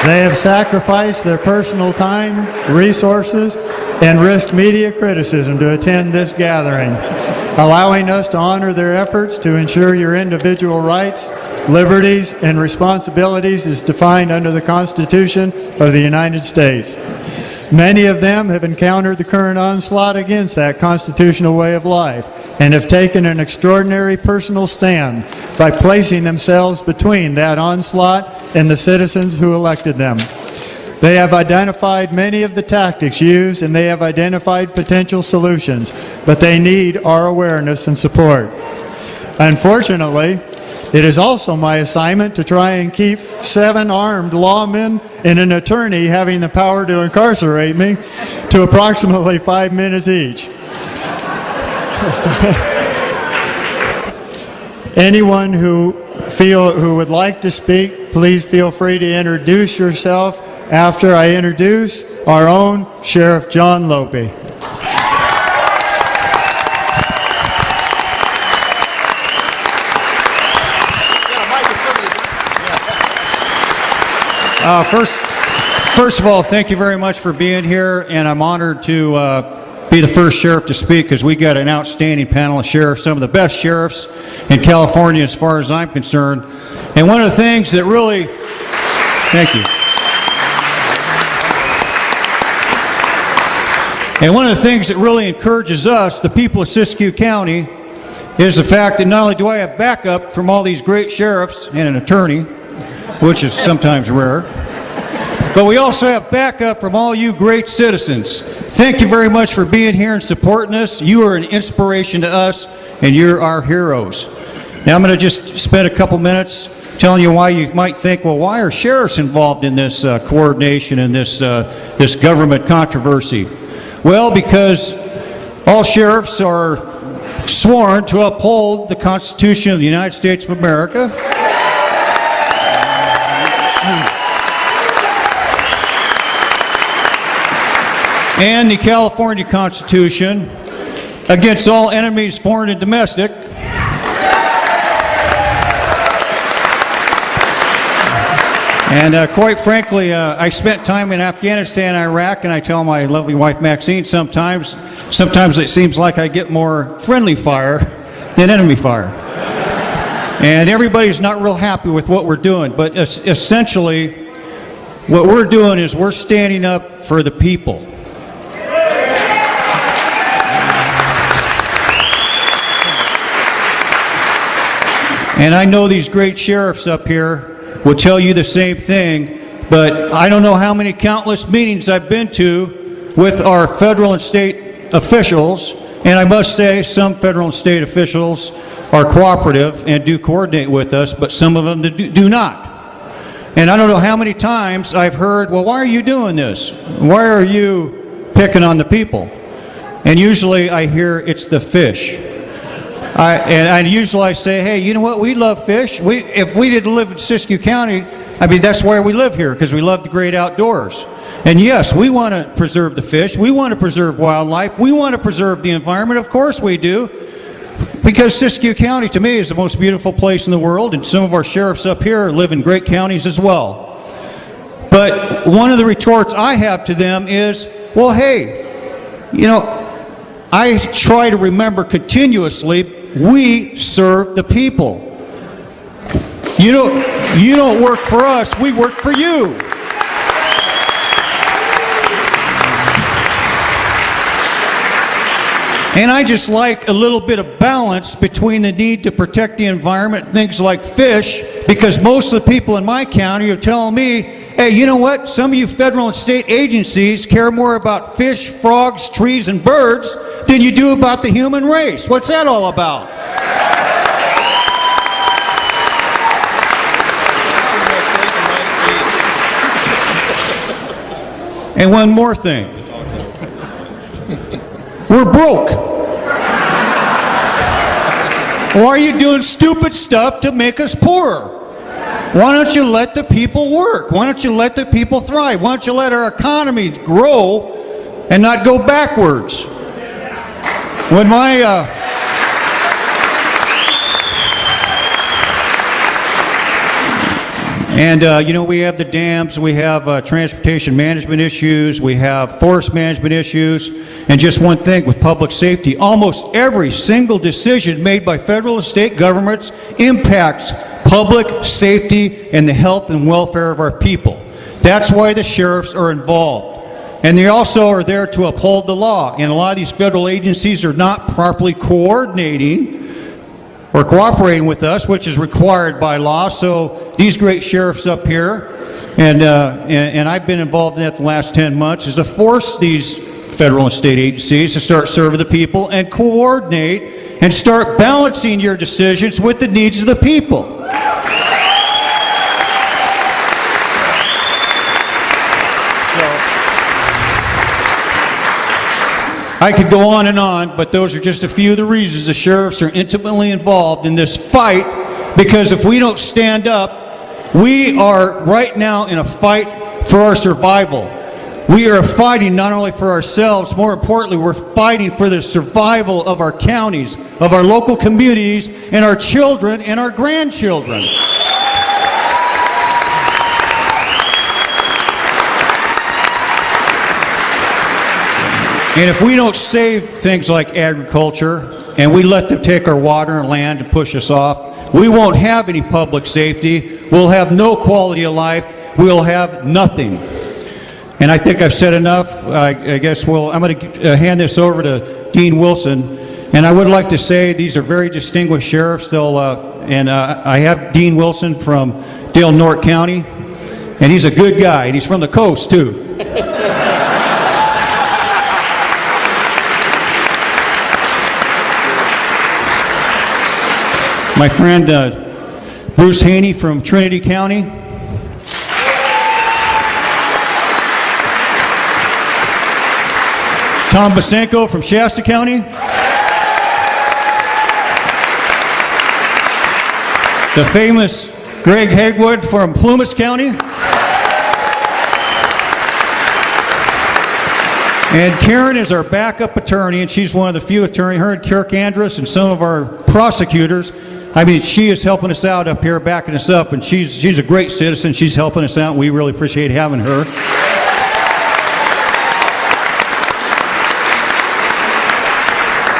They have sacrificed their personal time, resources, and risked media criticism to attend this gathering, allowing us to honor their efforts to ensure your individual rights, liberties, and responsibilities as defined under the Constitution of the United States. Many of them have encountered the current onslaught against that constitutional way of life and have taken an extraordinary personal stand by placing themselves between that onslaught and the citizens who elected them. They have identified many of the tactics used and they have identified potential solutions, but they need our awareness and support. Unfortunately, it is also my assignment to try and keep 7 armed lawmen and an attorney having the power to incarcerate me to approximately 5 minutes each. Anyone who would like to speak, please feel free to introduce yourself after I introduce our own Sheriff John Lope. First of all, thank you very much for being here, and I'm honored to be the first sheriff to speak because we got an outstanding panel of sheriffs, some of the best sheriffs in California as far as I'm concerned. And one of the things that really, thank you. And one of the things that really encourages us, the people of Siskiyou County, is the fact that not only do I have backup from all these great sheriffs and an attorney, which is sometimes rare, but we also have backup from all you great citizens. Thank you very much for being here and supporting us. You are an inspiration to us, and you're our heroes. Now I'm going to just spend a couple minutes telling you why you might think, well, why are sheriffs involved in this coordination and this government controversy? Well, because all sheriffs are sworn to uphold the Constitution of the United States of America. And the California Constitution against all enemies, foreign and domestic. And quite frankly, I spent time in Afghanistan, Iraq, and I tell my lovely wife Maxine sometimes it seems like I get more friendly fire than enemy fire. And everybody's not real happy with what we're doing, but essentially what we're doing is we're standing up for the people. And I know these great sheriffs up here will tell you the same thing, but I don't know how many countless meetings I've been to with our federal and state officials, and I must say some federal and state officials are cooperative and do coordinate with us, but some of them do not. And I don't know how many times I've heard, well, why are you doing this? Why are you picking on the people? And usually I hear it's the fish. And usually I say, hey, you know what? We love fish. If we didn't live in Siskiyou County, I mean, that's why we live here, because we love the great outdoors. And yes, we want to preserve the fish. We want to preserve wildlife. We want to preserve the environment. Of course we do. Because Siskiyou County, to me, is the most beautiful place in the world, and some of our sheriffs up here live in great counties as well. But one of the retorts I have to them is, well, hey, you know, I try to remember continuously, we serve the people. You don't work for us, we work for you. And I just like a little bit of balance between the need to protect the environment, things like fish, because most of the people in my county are telling me, hey, you know what? Some of you federal and state agencies care more about fish, frogs, trees, and birds than you do about the human race. What's that all about? And one more thing. We're broke. Why are you doing stupid stuff to make us poorer? Why don't you let the people work? Why don't you let the people thrive? Why don't you let our economy grow and not go backwards? When And, you know, we have the dams, we have transportation management issues, we have forest management issues, and just one thing with public safety, almost every single decision made by federal and state governments impacts public safety and the health and welfare of our people. That's why the sheriffs are involved. And they also are there to uphold the law. And a lot of these federal agencies are not properly coordinating or cooperating with us, which is required by law. So these great sheriffs up here, and I've been involved in that the last 10 months, is to force these federal and state agencies to start serving the people and coordinate and start balancing your decisions with the needs of the people. I could go on, but those are just a few of the reasons the sheriffs are intimately involved in this fight, because if we don't stand up, we are right now in a fight for our survival. We are fighting not only for ourselves, more importantly, we're fighting for the survival of our counties, of our local communities, and our children and our grandchildren. And if we don't save things like agriculture and we let them take our water and land and push us off, we won't have any public safety, we'll have no quality of life, we'll have nothing. And I think I've said enough. I guess I'm going to hand this over to Dean Wilson. And I would like to say these are very distinguished sheriffs. I have Dean Wilson from Dale North County, and he's a good guy, and he's from the coast too. My friend Bruce Haney from Trinity County. Tom Basenko from Shasta County. The famous Greg Hagwood from Plumas County. And Karen is our backup attorney, and she's one of the few attorneys, her and Kirk Andrus and some of our prosecutors. I mean, she is helping us out up here, backing us up, and she's a great citizen. She's helping us out, and we really appreciate having her.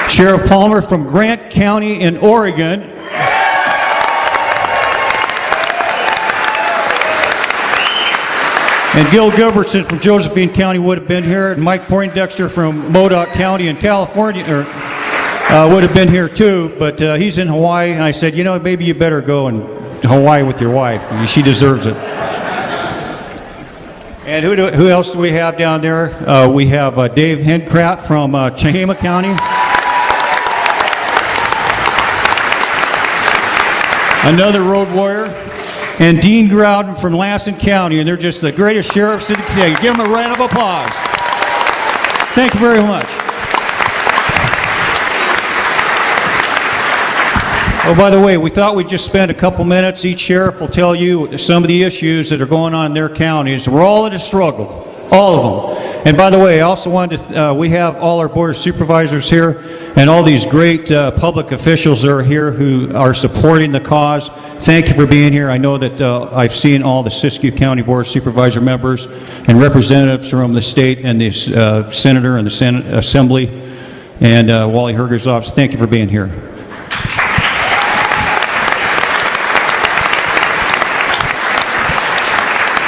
Sheriff Palmer from Grant County in Oregon. And Gil Gilbertson from Josephine County would have been here, and Mike Poindexter from Modoc County in California would have been here too, but he's in Hawaii, and I said, you know, maybe you better go in Hawaii with your wife. She deserves it. And who else do we have down there? We have Dave Henkrat from Chahama County. Another road warrior. And Dean Grouden from Lassen County, and they're just the greatest sheriffs in the day. Give them a round of applause. Thank you very much. Oh, by the way, we thought we'd just spend a couple minutes. Each sheriff will tell you some of the issues that are going on in their counties. We're all in a struggle, all of them. And by the way, I also wanted to, we have all our board of supervisors here, and all these great public officials are here who are supporting the cause. Thank you for being here. I know that I've seen all the Siskiyou County Board of Supervisor members and representatives from the state and the senator and the Senate Assembly and Wally Herger's office. Thank you for being here.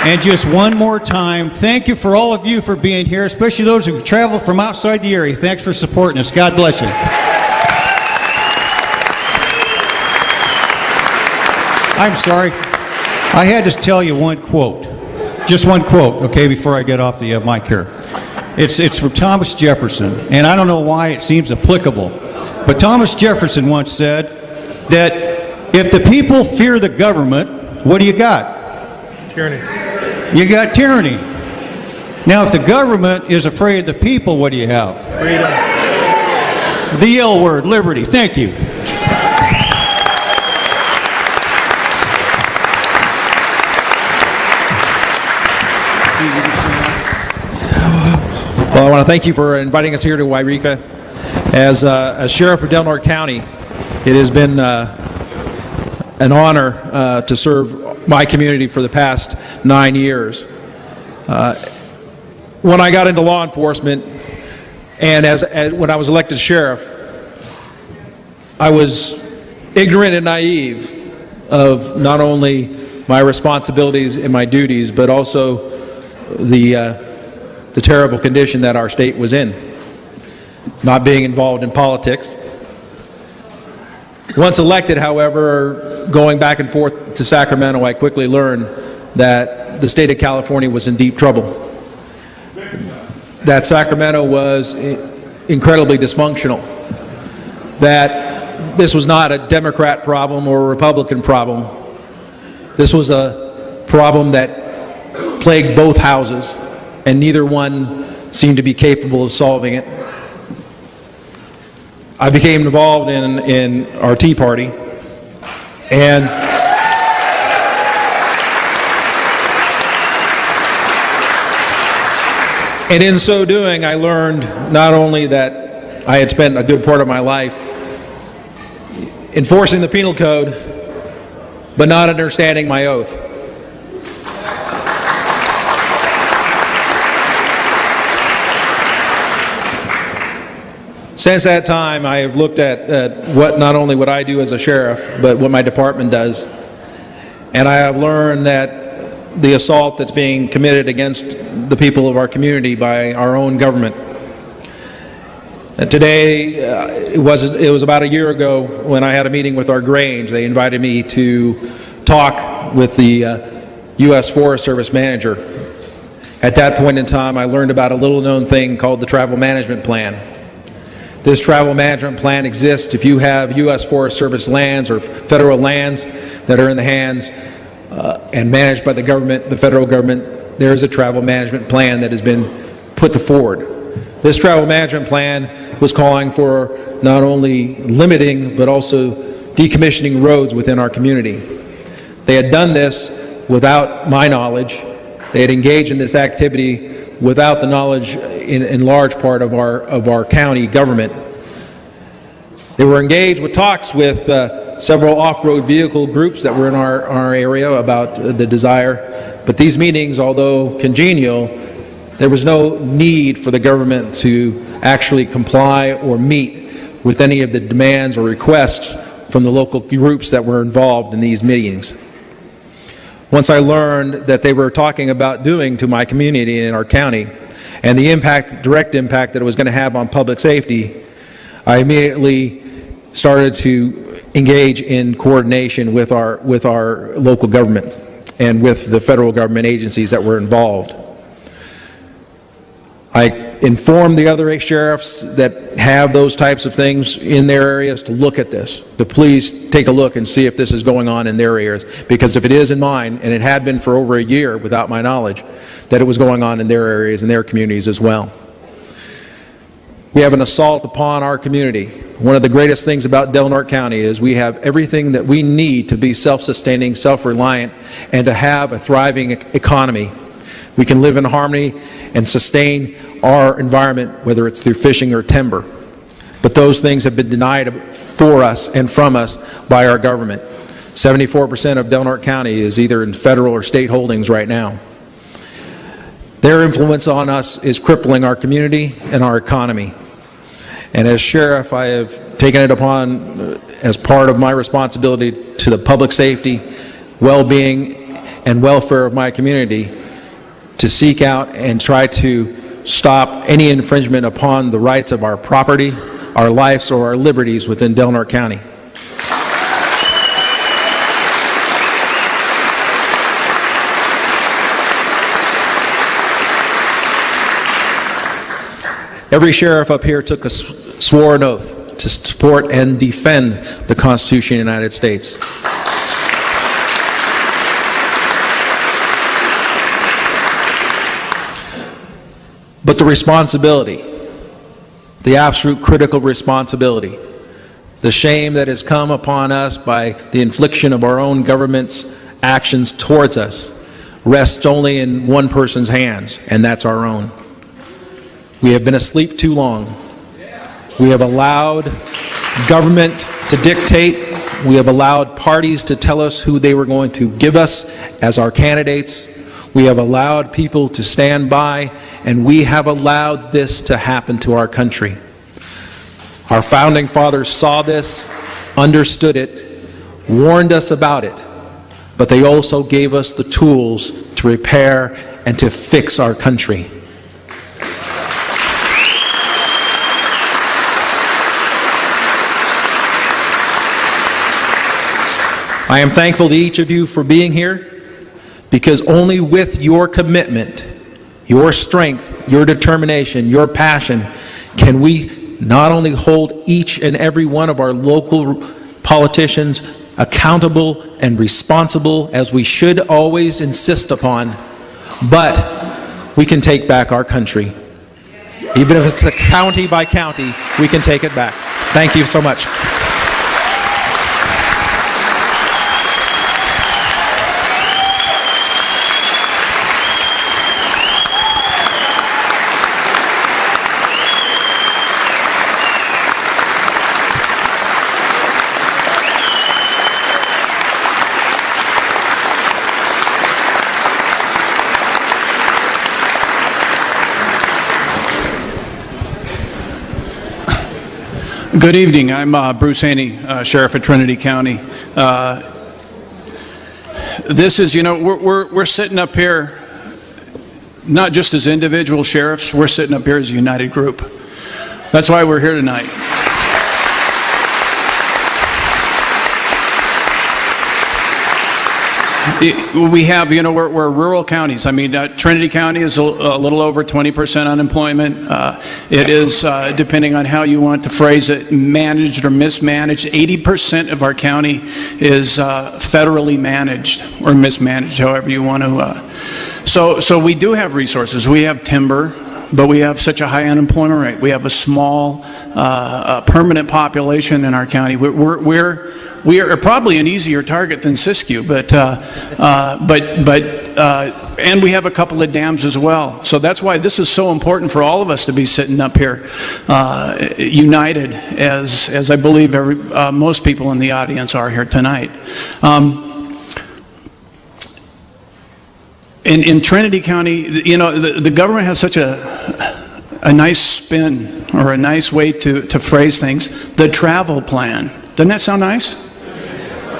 And just one more time, thank you for all of you for being here, especially those who traveled from outside the area. Thanks for supporting us. God bless you. I'm sorry. I had to tell you one quote. Just one quote, okay, before I get off the mic here. It's from Thomas Jefferson, and I don't know why it seems applicable, but Thomas Jefferson once said that if the people fear the government, what do you got? Tyranny. You got tyranny. Now, if the government is afraid of the people, what do you have? Freedom. The L word, liberty. Thank you. Well, I want to thank you for inviting us here to Wairika. As Sheriff of Del Norte County, it has been an honor to serve my community for the past 9 years. When I got into law enforcement and when I was elected sheriff, I was ignorant and naive of not only my responsibilities and my duties, but also the terrible condition that our state was in, not being involved in politics. Once elected, however, going back and forth to Sacramento, I quickly learned that the state of California was in deep trouble, that Sacramento was incredibly dysfunctional, that this was not a Democrat problem or a Republican problem. This was a problem that plagued both houses, and neither one seemed to be capable of solving it. I became involved in our Tea Party, and in so doing, I learned not only that I had spent a good part of my life enforcing the penal code, but not understanding my oath. Since that time, I have looked at not only what I do as a sheriff, but what my department does. And I have learned that the assault that's being committed against the people of our community by our own government. Today, it was about a year ago when I had a meeting with our Grange. They invited me to talk with the U.S. Forest Service manager. At that point in time, I learned about a little-known thing called the Travel Management Plan. This travel management plan exists if you have U.S. Forest Service lands or federal lands that are in the hands and managed by the government, the federal government. There is a travel management plan that has been put forward. This travel management plan was calling for not only limiting but also decommissioning roads within our community. They had done this without my knowledge. They had engaged in this activity without the knowledge in large part of our county government. They were engaged with talks with several off-road vehicle groups that were in our area about the desire. But these meetings, although congenial, there was no need for the government to actually comply or meet with any of the demands or requests from the local groups that were involved in these meetings. Once I learned that they were talking about doing to my community in our county and the direct impact that it was going to have on public safety, I immediately started to engage in coordination with our local government and with the federal government agencies that were involved. I informed the other sheriffs that have those types of things in their areas to look at this, to please take a look and see if this is going on in their areas, because if it is in mine, and it had been for over a year without my knowledge, that it was going on in their areas and their communities as well. We have an assault upon our community. One of the greatest things about Del Norte County is we have everything that we need to be self-sustaining, self-reliant, and to have a thriving economy. We can live in harmony and sustain our environment, whether it's through fishing or timber. But those things have been denied for us and from us by our government. 74% of Del Norte County is either in federal or state holdings right now. Their influence on us is crippling our community and our economy. And as sheriff, I have taken it upon as part of my responsibility to the public safety, well-being, and welfare of my community to seek out and try to stop any infringement upon the rights of our property, our lives, or our liberties within Del Norte County. Every sheriff up here took a sworn oath to support and defend the Constitution of the United States. But the responsibility, the absolute critical responsibility, the shame that has come upon us by the infliction of our own government's actions towards us rests only in one person's hands, and that's our own. We have been asleep too long. We have allowed government to dictate We have allowed parties to tell us who they were going to give us as our candidates. We have allowed people to stand by, and we have allowed this to happen to our country. Our founding fathers saw this, understood it, warned us about it, but they also gave us the tools to repair and to fix our country. I am thankful to each of you for being here, because only with your commitment, your strength, your determination, your passion, can we not only hold each and every one of our local politicians accountable and responsible, as we should always insist upon, but we can take back our country. Even if it's a county by county, we can take it back. Thank you so much. Good evening. I'm Bruce Haney, Sheriff of Trinity County. This is, we're sitting up here not just as individual sheriffs, we're sitting up here as a united group. That's why we're here tonight. We have, we're rural counties. I mean, Trinity County is a little over 20% unemployment. It is, depending on how you want to phrase it, managed or mismanaged. 80% of our county is federally managed or mismanaged, however you want to. So we do have resources. We have timber, but we have such a high unemployment rate. We have a small permanent population in our county. We are probably an easier target than Siskiyou, and we have a couple of dams as well. So that's why this is so important for all of us to be sitting up here, united, as I believe most people in the audience are here tonight. In Trinity County, the government has such a nice spin, or a nice way to phrase things. The travel plan. Doesn't that sound nice?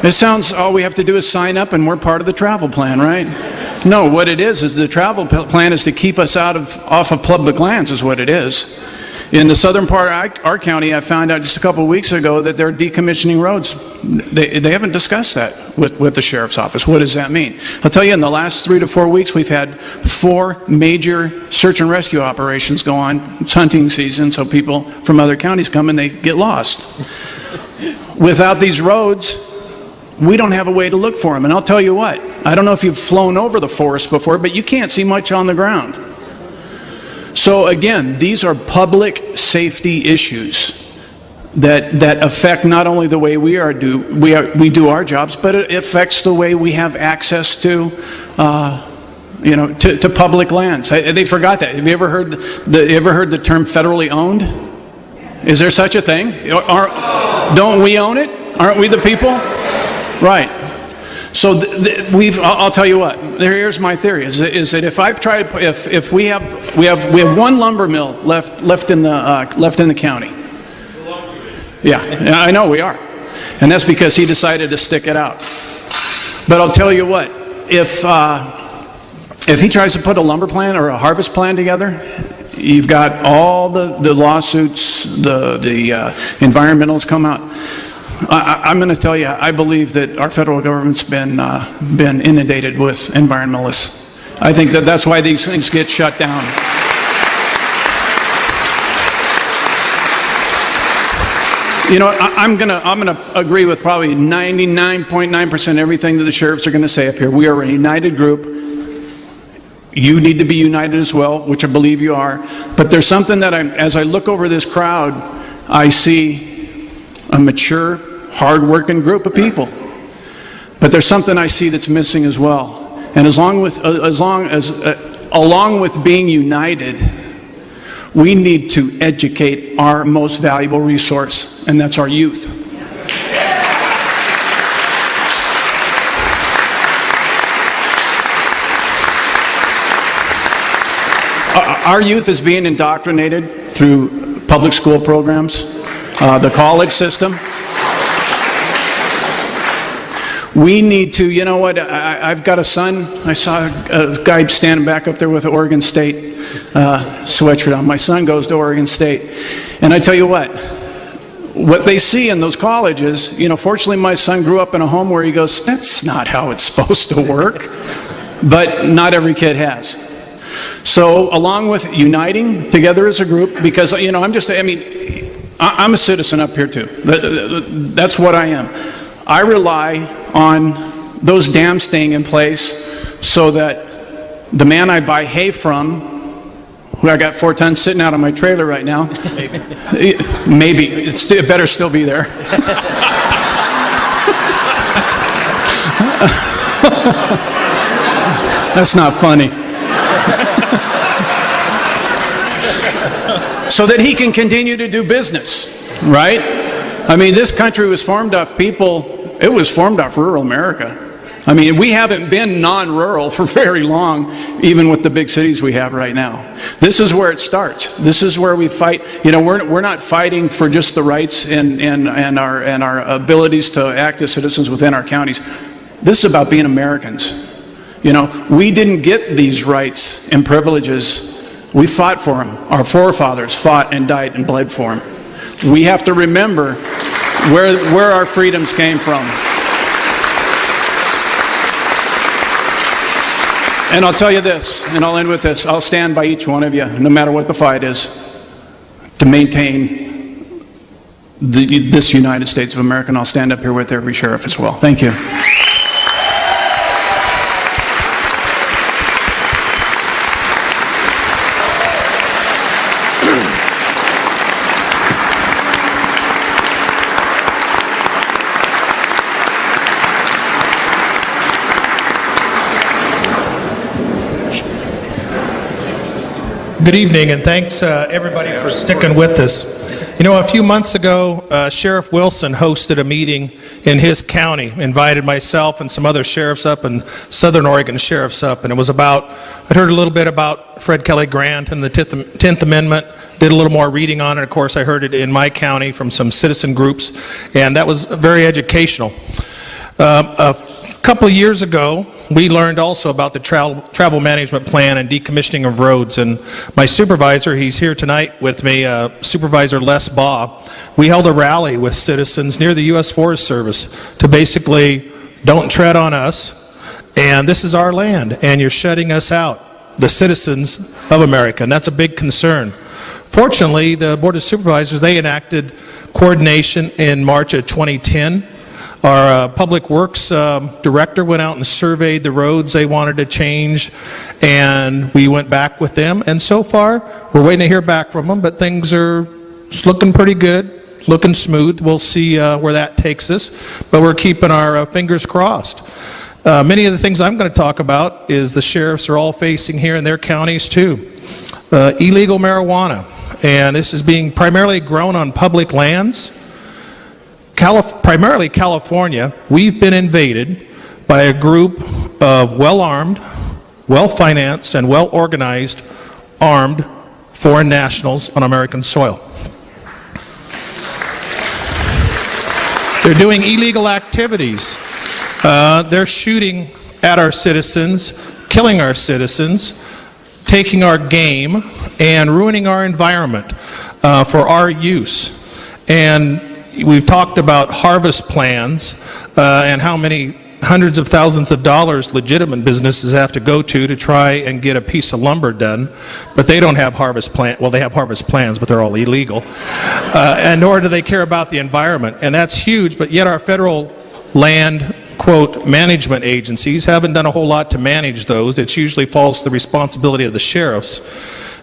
It sounds, all we have to do is sign up and we're part of the travel plan, right? No, what it is the travel plan is to keep us off of public lands, is what it is. In the southern part of our county, I found out just a couple of weeks ago that they're decommissioning roads. They haven't discussed that with the sheriff's office. What does that mean? I'll tell you, in the last 3 to 4 weeks, we've had 4 major search and rescue operations go on. It's hunting season, so people from other counties come and they get lost. Without these roads, we don't have a way to look for them. And I'll tell you what, I don't know if you've flown over the forest before, but you can't see much on the ground. So again, these are public safety issues that affect not only the way we do our jobs, but it affects the way we have access to public lands. They forgot that. Have you ever heard the term federally owned? Is there such a thing? Don't we own it? Aren't we the people? Right. So I'll tell you what. Here's my theory: is that if we have one lumber mill left in the county. Yeah, I know we are, and that's because he decided to stick it out. But I'll tell you what: if he tries to put a lumber plan or a harvest plan together, you've got all the lawsuits, the environmentals come out. I'm going to tell you, I believe that our federal government's been inundated with environmentalists. I think that's why these things get shut down. I'm gonna agree with probably 99.9% everything that the sheriffs are going to say up here. We are a united group. You need to be united as well, which I believe you are. But there's something that as I look over this crowd, I see a mature, hard-working group of people. But there's something I see that's missing as well. And along with being united, we need to educate our most valuable resource, and that's our youth. Our youth is being indoctrinated through public school programs, the college system. We need to, you know what, I've got a son. I saw a guy standing back up there with an Oregon State sweatshirt on. My son goes to Oregon State. And I tell you what they see in those colleges, you know, fortunately my son grew up in a home where he goes, that's not how it's supposed to work. But not every kid has. So along with uniting together as a group, because, you know, I'm a citizen up here too. That's what I am. I rely on those dams staying in place so that the man I buy hay from, who I got 4 tons sitting out on my trailer right now, maybe it better still be there. That's not funny. So that he can continue to do business, right? I mean, this country was formed off people, it was formed off rural America. I mean, we haven't been non-rural for very long, even with the big cities we have right now. This is where it starts. This is where we fight. You know, we're not fighting for just the rights and our abilities to act as citizens within our counties. This is about being Americans. You know, we didn't get these rights and privileges. We fought for them. Our forefathers fought and died and bled for them. We have to remember where our freedoms came from. And I'll tell you this, and I'll end with this. I'll stand by each one of you, no matter what the fight is, to maintain this United States of America. And I'll stand up here with every sheriff as well. Thank you. Good evening, and thanks everybody for sticking with us. You know, a few months ago, Sheriff Wilson hosted a meeting in his county, invited myself and some other sheriffs up and Southern Oregon sheriffs up, and it was about, I heard a little bit about Fred Kelly Grant and the 10th Amendment, did a little more reading on it. Of course, I heard it in my county from some citizen groups, and that was very educational. A couple of years ago, we learned also about the travel management plan and decommissioning of roads, and my supervisor, he's here tonight with me, Supervisor Les Baugh, we held a rally with citizens near the U.S. Forest Service to basically, don't tread on us, and this is our land, and you're shutting us out, the citizens of America, and that's a big concern. Fortunately, the Board of Supervisors, they enacted coordination in March of 2010. Our Public Works Director went out and surveyed the roads they wanted to change, and we went back with them. And so far, we're waiting to hear back from them, but things are looking pretty good, looking smooth. We'll see where that takes us, but we're keeping our fingers crossed. Many of the things I'm going to talk about is the sheriffs are all facing here in their counties too. Illegal marijuana, and this is being primarily grown on public lands. Primarily California, we've been invaded by a group of well-armed, well-financed, and well-organized armed foreign nationals on American soil. They're doing illegal activities. They're shooting at our citizens, killing our citizens, taking our game, and ruining our environment for our use. And we've talked about harvest plans and how many hundreds of thousands of dollars legitimate businesses have to go to try and get a piece of lumber done, but they don't have harvest plans. Well, they have harvest plans, but they're all illegal. And nor do they care about the environment. And that's huge, but yet our federal land, quote, management agencies haven't done a whole lot to manage those. It usually falls to the responsibility of the sheriffs.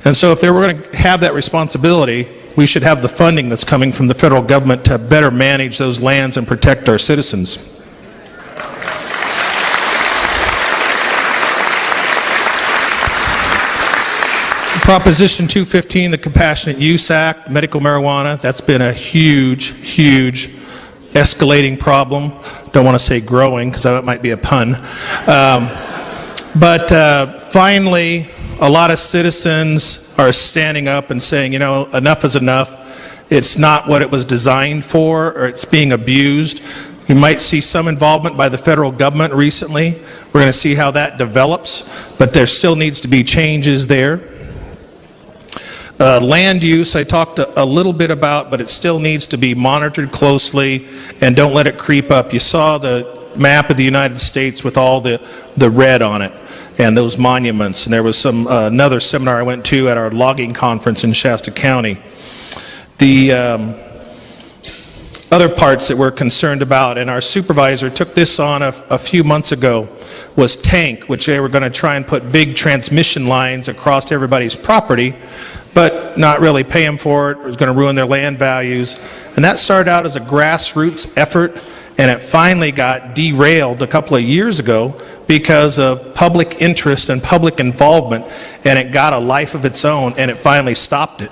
And so if they were going to have that responsibility, we should have the funding that's coming from the federal government to better manage those lands and protect our citizens. Proposition 215, the Compassionate Use Act, medical marijuana, that's been a huge, huge escalating problem. Don't want to say growing because that might be a pun. But finally, a lot of citizens are standing up and saying, you know, enough is enough. It's not what it was designed for, or it's being abused. You might see some involvement by the federal government recently. We're going to see how that develops, but there still needs to be changes there. Land use, I talked a little bit about, but it still needs to be monitored closely, and don't let it creep up. You saw the map of the United States with all the red on it and those monuments, and there was another seminar I went to at our logging conference in Shasta County. The other parts that we're concerned about, and our supervisor took this on a few months ago, was Thansk, which they were going to try and put big transmission lines across everybody's property, but not really pay them for it. It was going to ruin their land values. And that started out as a grassroots effort, and it finally got derailed a couple of years ago because of public interest and public involvement, and it got a life of its own, and it finally stopped it.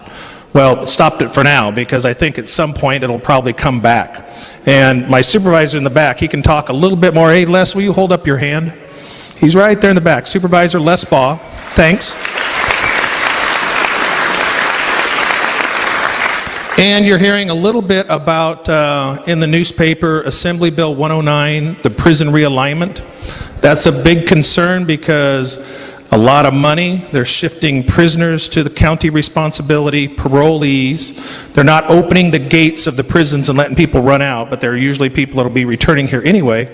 Well, it stopped it for now, because I think at some point it'll probably come back. And my supervisor in the back, he can talk a little bit more. Hey, Les, will you hold up your hand? He's right there in the back. Supervisor Les Baugh, thanks. And you're hearing a little bit about, in the newspaper, Assembly Bill 109, the prison realignment. That's a big concern because a lot of money, they're shifting prisoners to the county responsibility, parolees. They're not opening the gates of the prisons and letting people run out, but they're usually people that will be returning here anyway.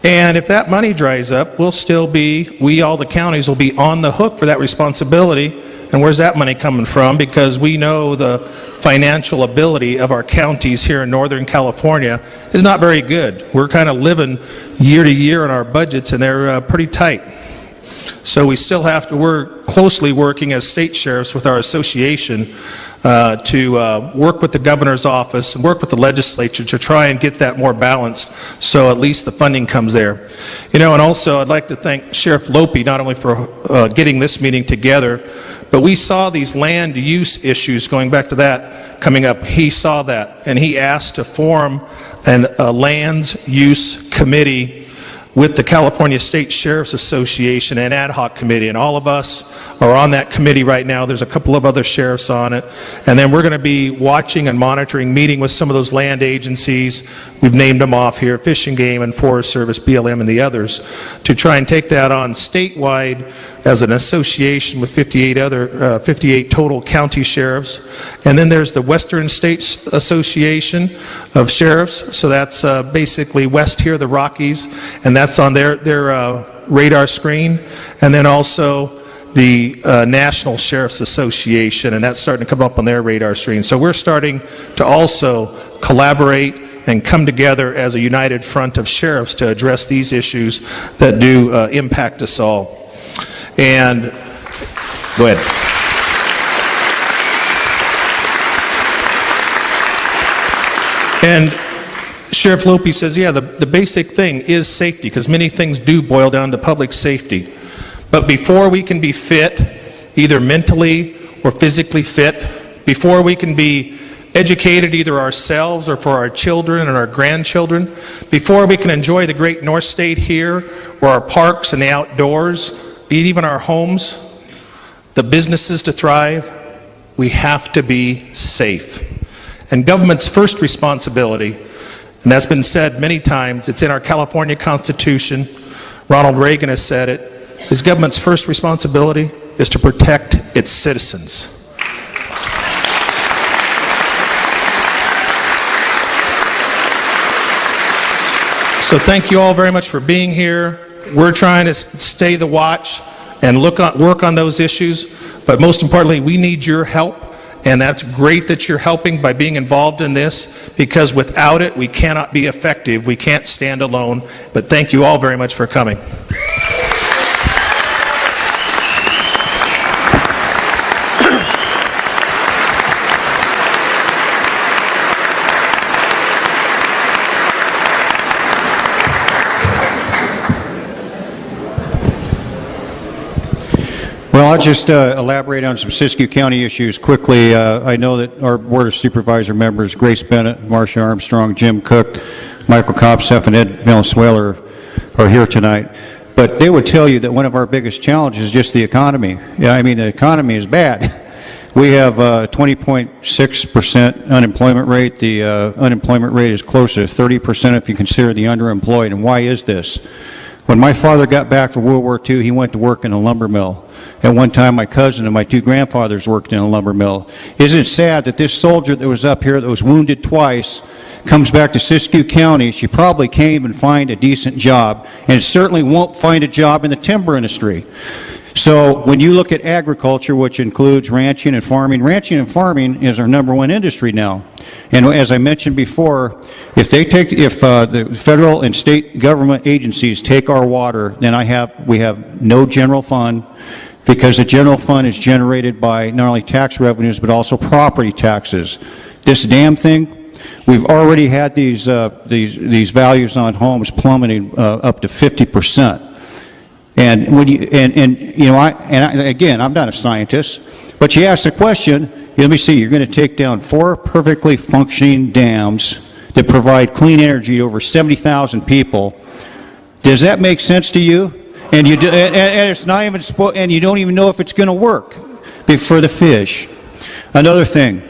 And if that money dries up, we'll still be, all the counties will be on the hook for that responsibility. And where's that money coming from? Because we know the financial ability of our counties here in Northern California is not very good. We're kind of living year to year in our budgets, and they're pretty tight. So we still have to, we're closely working as state sheriffs with our association to work with the governor's office and work with the legislature to try and get that more balanced, so at least the funding comes there. You know, and also I'd like to thank Sheriff Lope not only for getting this meeting together, but we saw these land use issues, going back to that, coming up. He saw that, and he asked to form a lands use committee with the California State Sheriff's Association and ad hoc committee, and all of us are on that committee right now. There's a couple of other sheriffs on it, and then we're going to be watching and monitoring, meeting with some of those land agencies. We've named them off here: Fish and Game and Forest Service, BLM, and the others, to try and take that on statewide as an association with 58 total county sheriffs. And then there's the Western States Association of Sheriffs, so that's basically west here, the Rockies, and that's on their radar screen. And then also the National Sheriff's Association, and that's starting to come up on their radar screen. So we're starting to also collaborate and come together as a united front of sheriffs to address these issues that do impact us all. And go ahead. And Sheriff Lope says, yeah, the basic thing is safety, because many things do boil down to public safety. But before we can be fit, either mentally or physically fit, before we can be educated either ourselves or for our children and our grandchildren, before we can enjoy the great North State here, or our parks and the outdoors, even our homes, the businesses to thrive, we have to be safe. And government's first responsibility, and that's been said many times, it's in our California Constitution, Ronald Reagan has said it, is government's first responsibility is to protect its citizens. So thank you all very much for being here. We're trying to stay the watch and work on those issues, but most importantly, we need your help, and that's great that you're helping by being involved in this, because without it, we cannot be effective. We can't stand alone, but thank you all very much for coming. Well, I'll just elaborate on some Siskiyou County issues quickly. I know that our Board of Supervisor members, Grace Bennett, Marcia Armstrong, Jim Cook, Michael Kopseff, and Ed Valenzuela are here tonight. But they would tell you that one of our biggest challenges is just the economy. Yeah, I mean, the economy is bad. We have 20.6% unemployment rate. The unemployment rate is closer to 30% if you consider the underemployed. And why is this? When my father got back from World War II, he went to work in a lumber mill. At one time, my cousin and my two grandfathers worked in a lumber mill. Isn't it sad that this soldier that was up here that was wounded twice comes back to Siskiyou County? She probably can't even find a decent job, and certainly won't find a job in the timber industry. So when you look at agriculture, which includes ranching and farming is our #1 industry now. And as I mentioned before, if the federal and state government agencies take our water, then we have no general fund, because the general fund is generated by not only tax revenues but also property taxes. This damn thing, we've already had these values on homes plummeting up to 50%. And when again, I'm not a scientist, but you ask the question. Let me see. You're going to take down 4 perfectly functioning dams that provide clean energy to over 70,000 people. Does that make sense to you? And it's not even and you don't even know if it's going to work for the fish. Another thing,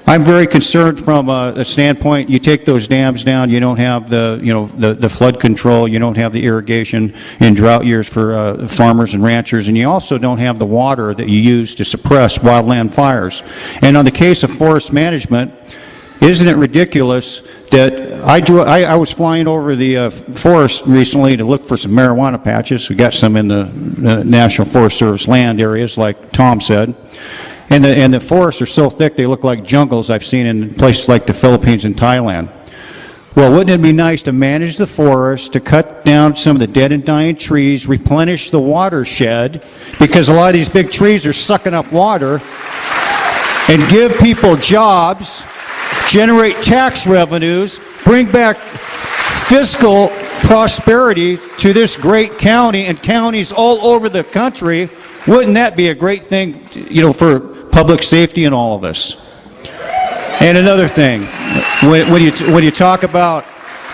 I'm very concerned from a standpoint. You take those dams down, you don't have the flood control, you don't have the irrigation in drought years for farmers and ranchers, and you also don't have the water that you use to suppress wildland fires. And on the case of forest management, isn't it ridiculous that I was flying over the forest recently to look for some marijuana patches. We got some in the National Forest Service land areas, like Tom said. And the forests are so thick they look like jungles I've seen in places like the Philippines and Thailand. Well, wouldn't it be nice to manage the forest, to cut down some of the dead and dying trees, replenish the watershed, because a lot of these big trees are sucking up water, and give people jobs, generate tax revenues, bring back fiscal prosperity to this great county and counties all over the country? Wouldn't that be a great thing, for public safety and all of us? And another thing, when you talk about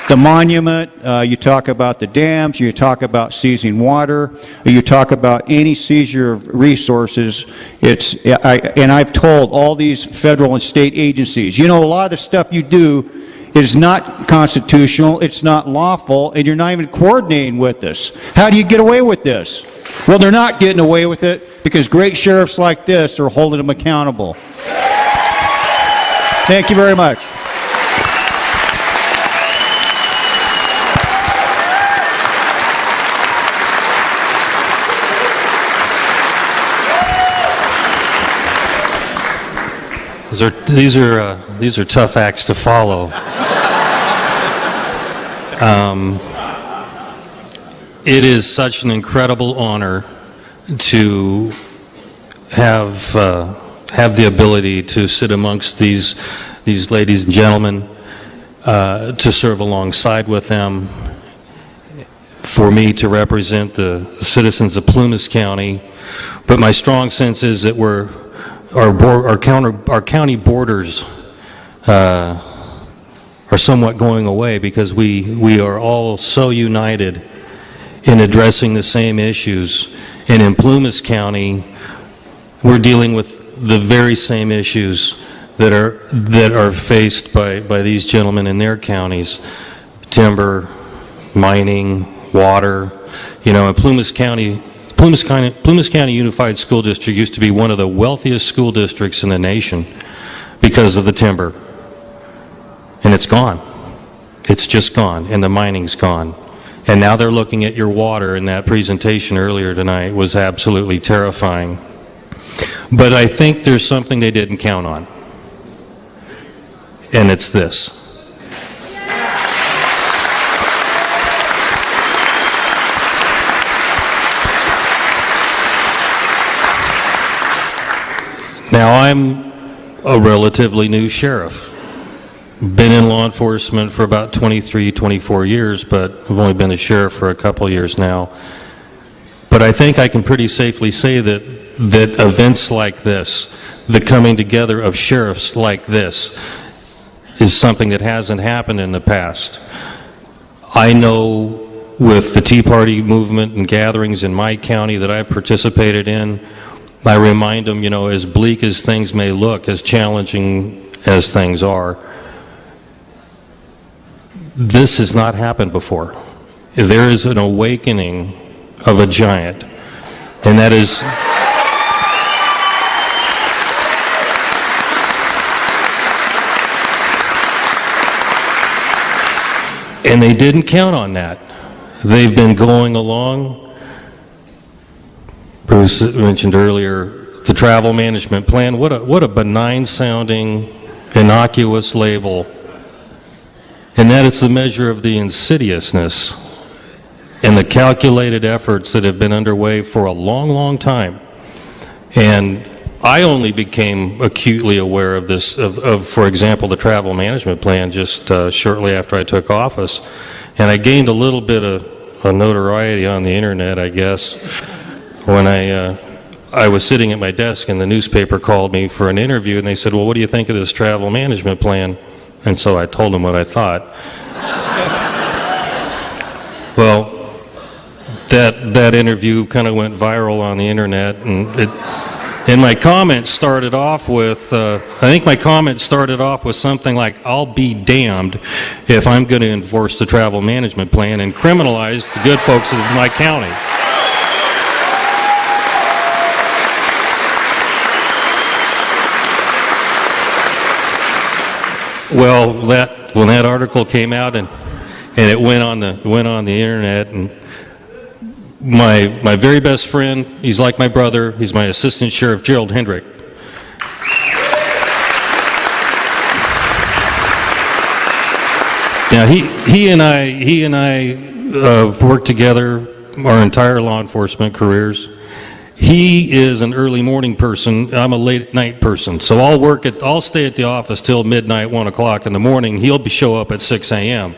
the monument, you talk about the dams, you talk about seizing water, you talk about any seizure of resources. And I've told all these federal and state agencies, a lot of the stuff you do is not constitutional, it's not lawful, and you're not even coordinating with this. How do you get away with this? Well, they're not getting away with it because great sheriffs like this are holding them accountable. Thank you very much. These are tough acts to follow. It is such an incredible honor to have the ability to sit amongst these ladies and gentlemen, to serve alongside with them, for me to represent the citizens of Plumas County. But my strong sense is that our county borders are somewhat going away, because we are all so united in addressing the same issues. And in Plumas County, we're dealing with the very same issues that are faced by these gentlemen in their counties: timber, mining, water. In Plumas County Unified School District used to be one of the wealthiest school districts in the nation because of the timber. And it's gone. It's just gone, and the mining's gone. And now they're looking at your water, and that presentation earlier tonight was absolutely terrifying. But I think there's something they didn't count on, and it's this. Now, I'm a relatively new sheriff. Been in law enforcement for about 23, 24 years, but I've only been a sheriff for a couple years now. But I think I can pretty safely say that events like this, the coming together of sheriffs like this, is something that hasn't happened in the past. I know with the Tea Party movement and gatherings in my county that I've participated in, I remind them, you know, as bleak as things may look, as challenging as things are, this has not happened before. There is an awakening of a giant, and that is... And they didn't count on that. They've been going along. Bruce mentioned earlier the travel management plan. What a benign sounding, innocuous label. And that is the measure of the insidiousness and the calculated efforts that have been underway for a long, long time. And I only became acutely aware of this, for example, the travel management plan just shortly after I took office. And I gained a little bit of notoriety on the internet, I guess, when I was sitting at my desk and the newspaper called me for an interview, and they said, well, what do you think of this travel management plan? And so I told them what I thought. Well, that interview kind of went viral on the internet, and my comments started off with, I think my comments started off with something like, I'll be damned if I'm going to enforce the travel management plan and criminalize the good folks of my county. Well, when that article came out and it went on the internet, and my very best friend, he's like my brother, he's my Assistant Sheriff Gerald Hendrick. Now he and I worked together our entire law enforcement careers. He is an early morning person. I'm a late night person. So I'll stay at the office till midnight, 1 o'clock in the morning. He'll show up at 6 a.m.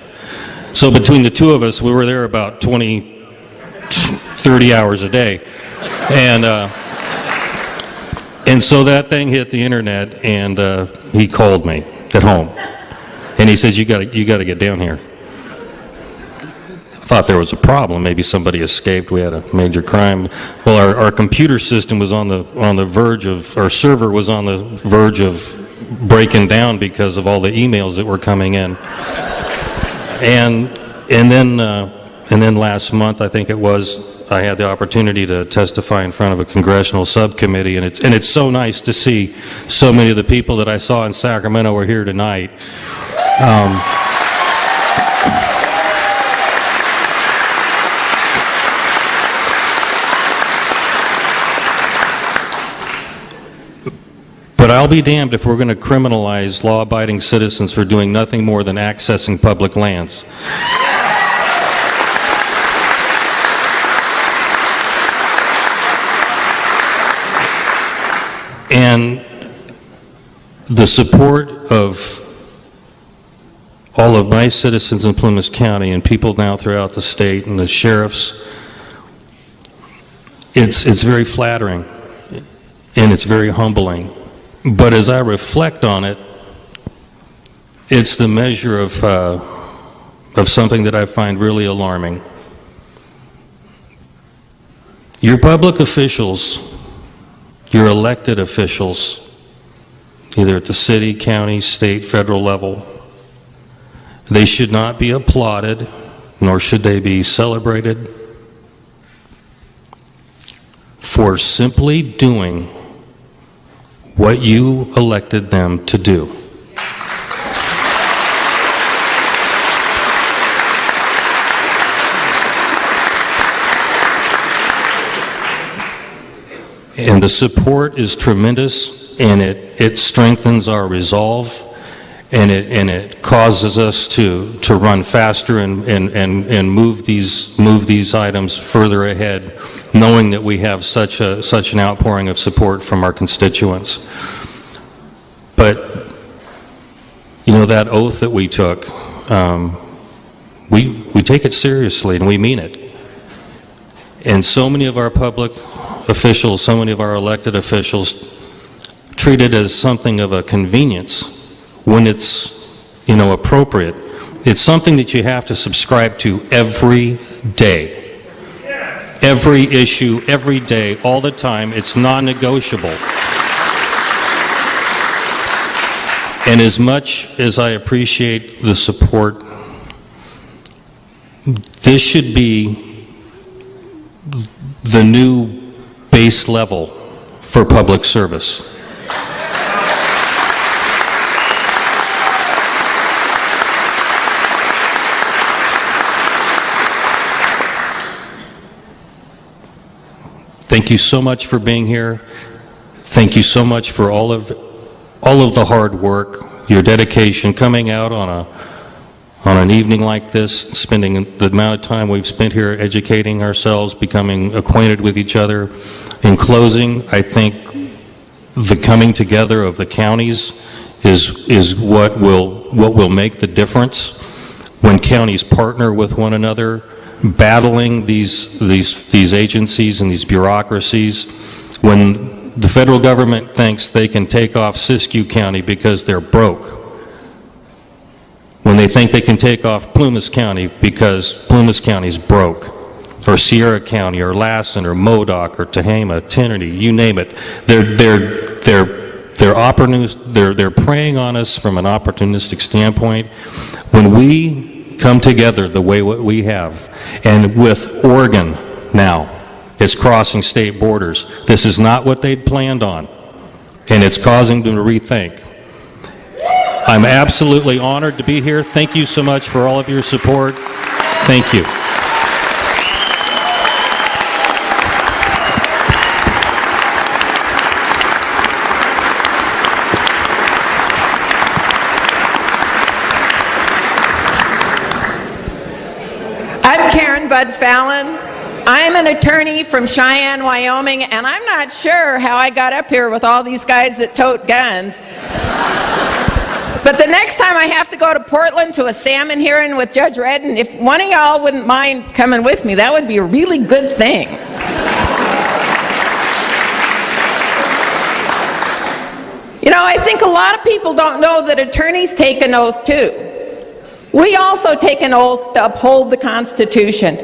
So between the two of us, we were there about 30 hours a day. And so that thing hit the internet, and he called me at home. And he says, you got to get down here. Thought there was a problem. Maybe somebody escaped. We had a major crime. Well, our computer system was on the verge of, our server was on the verge of breaking down because of all the emails that were coming in. And then last month, I think it was, I had the opportunity to testify in front of a congressional subcommittee, and it's so nice to see so many of the people that I saw in Sacramento are here tonight. But I'll be damned if we're going to criminalize law-abiding citizens for doing nothing more than accessing public lands. And the support of all of my citizens in Plymouth County and people now throughout the state and the sheriffs, it's very flattering and it's very humbling. But as I reflect on it, it's the measure of something that I find really alarming. Your public officials, your elected officials, either at the city, county, state, federal level, they should not be applauded, nor should they be celebrated for simply doing what you elected them to do. And the support is tremendous, and it strengthens our resolve, and it causes us to run faster and move these items further ahead, knowing that we have such an outpouring of support from our constituents. But you know, that oath that we took, we take it seriously and we mean it. And so many of our public officials, so many of our elected officials treat it as something of a convenience when it's, you know, appropriate. It's something that you have to subscribe to every day. every issue, every day, all the time. It's non-negotiable. And as much as I appreciate the support, this should be the new base level for public service. Thank you so much for being here. Thank you so much for all of the hard work, your dedication, coming out on an evening like this, spending the amount of time we've spent here educating ourselves, becoming acquainted with each other. In closing, I think the coming together of the counties is what will make the difference. When counties partner with one another, battling these agencies and these bureaucracies, when the federal government thinks they can take off Siskiyou County because they're broke, when they think they can take off Plumas County because Plumas County's broke, or Sierra County, or Lassen, or Modoc, or Tehama, Trinity, you name it, they're preying on us from an opportunistic standpoint. When we come together the way we have, and with Oregon now, it's crossing state borders. This is not what they'd planned on, and it's causing them to rethink. I'm absolutely honored to be here. Thank you so much for all of your support. Thank you. Bud Fallon. I'm an attorney from Cheyenne, Wyoming, and I'm not sure how I got up here with all these guys that tote guns. But the next time I have to go to Portland to a salmon hearing with Judge Redden, if one of y'all wouldn't mind coming with me, that would be a really good thing. You know, I think a lot of people don't know that attorneys take an oath too. We also take an oath to uphold the Constitution.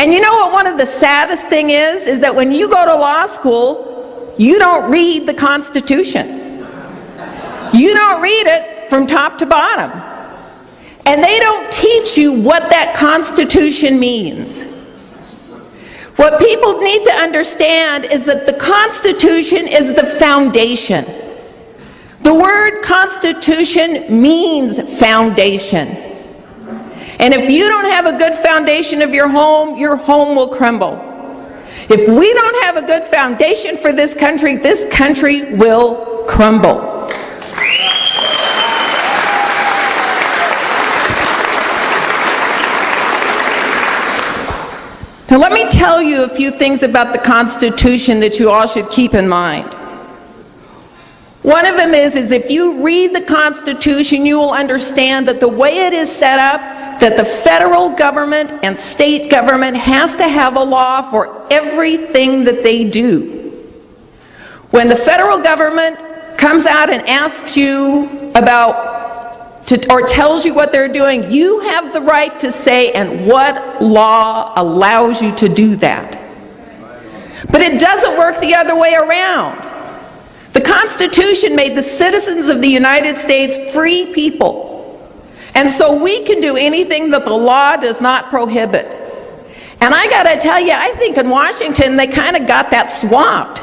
And you know what one of the saddest thing is that when you go to law school, you don't read the Constitution. You don't read it from top to bottom. And they don't teach you what that Constitution means. What people need to understand is that the Constitution is the foundation. The word Constitution means foundation. And if you don't have a good foundation of your home will crumble. If we don't have a good foundation for this country will crumble. Now let me tell you a few things about the Constitution that you all should keep in mind. One of them is if you read the Constitution, you will understand that the way it is set up, that the federal government and state government has to have a law for everything that they do. When the federal government comes out and asks you or tells you what they're doing, you have the right to say, and what law allows you to do that? But it doesn't work the other way around. The Constitution made the citizens of the United States free people. And so we can do anything that the law does not prohibit. And I gotta tell you, I think in Washington they kind of got that swapped.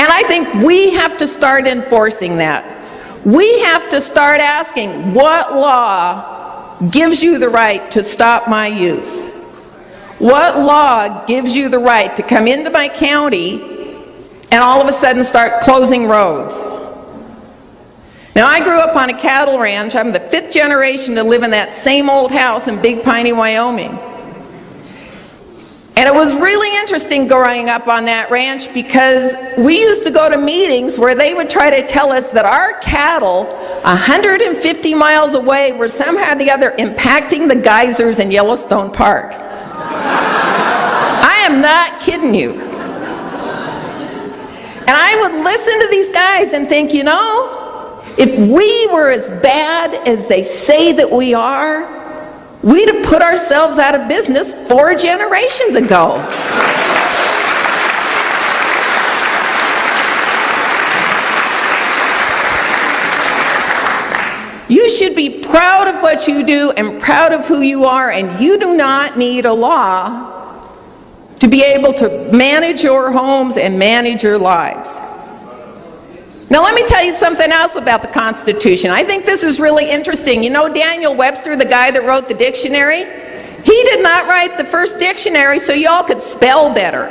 And I think we have to start enforcing that. We have to start asking, what law gives you the right to stop my use? What law gives you the right to come into my county and all of a sudden start closing roads? Now, I grew up on a cattle ranch. I'm the 5th generation to live in that same old house in Big Piney, Wyoming. And it was really interesting growing up on that ranch because we used to go to meetings where they would try to tell us that our cattle 150 miles away were somehow or the other impacting the geysers in Yellowstone Park. I am not kidding you. And I would listen to these guys and think, you know, If we were as bad as they say that we are, we'd have put ourselves out of business 4 generations ago. You should be proud of what you do and proud of who you are, and you do not need a law to be able to manage your homes and manage your lives. Now let me tell you something else about the Constitution. I think this is really interesting. You know Daniel Webster, the guy that wrote the dictionary? He did not write the first dictionary so y'all could spell better.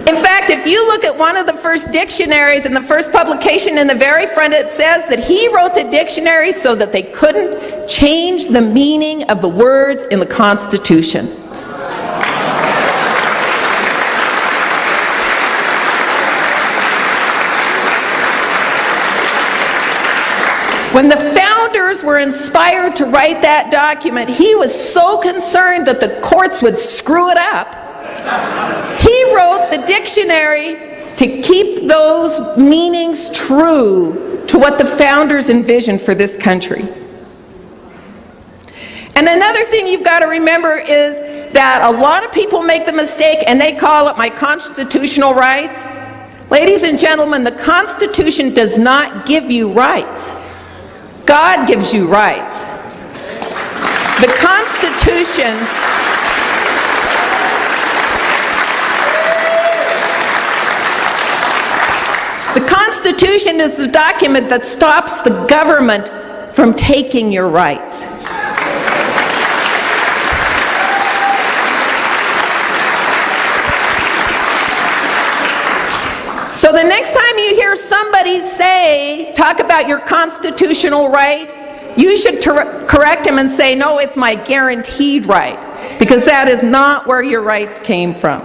In fact, if you look at one of the first dictionaries in the first publication in the very front, it says that he wrote the dictionary so that they couldn't change the meaning of the words in the Constitution. When the founders were inspired to write that document, he was so concerned that the courts would screw it up. He wrote the dictionary to keep those meanings true to what the founders envisioned for this country. And another thing you've got to remember is that a lot of people make the mistake and they call it my constitutional rights. Ladies and gentlemen, the Constitution does not give you rights. God gives you rights. The Constitution is the document that stops the government from taking your rights. So the next time you hear somebody talk about your constitutional right, you should correct him and say, no, it's my guaranteed right, because that is not where your rights came from.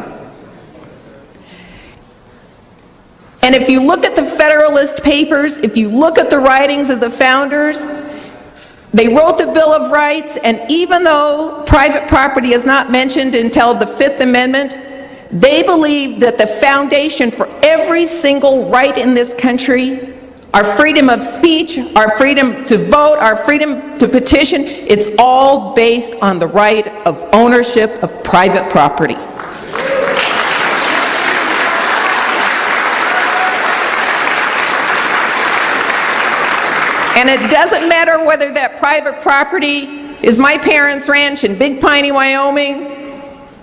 And if you look at the Federalist Papers, if you look at the writings of the founders, they wrote the Bill of Rights, and even though private property is not mentioned until the Fifth Amendment, they believed that the foundation for every single right in this country, our freedom of speech, our freedom to vote, our freedom to petition, it's all based on the right of ownership of private property. And it doesn't matter whether that private property is my parents' ranch in Big Piney, Wyoming,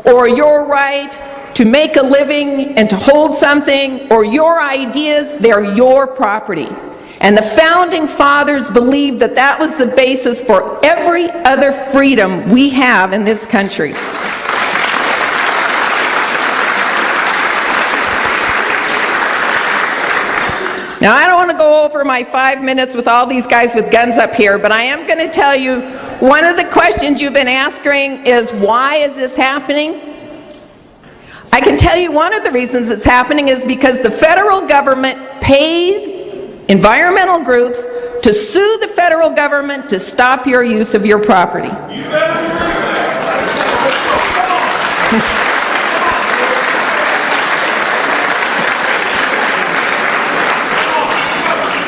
or your right to make a living and to hold something, or your ideas, they're your property. And the founding fathers believed that that was the basis for every other freedom we have in this country. Now, I don't want to go over my 5 minutes with all these guys with guns up here, but I am going to tell you one of the questions you've been asking is, why is this happening? I can tell you one of the reasons it's happening is because the federal government pays environmental groups to sue the federal government to stop your use of your property.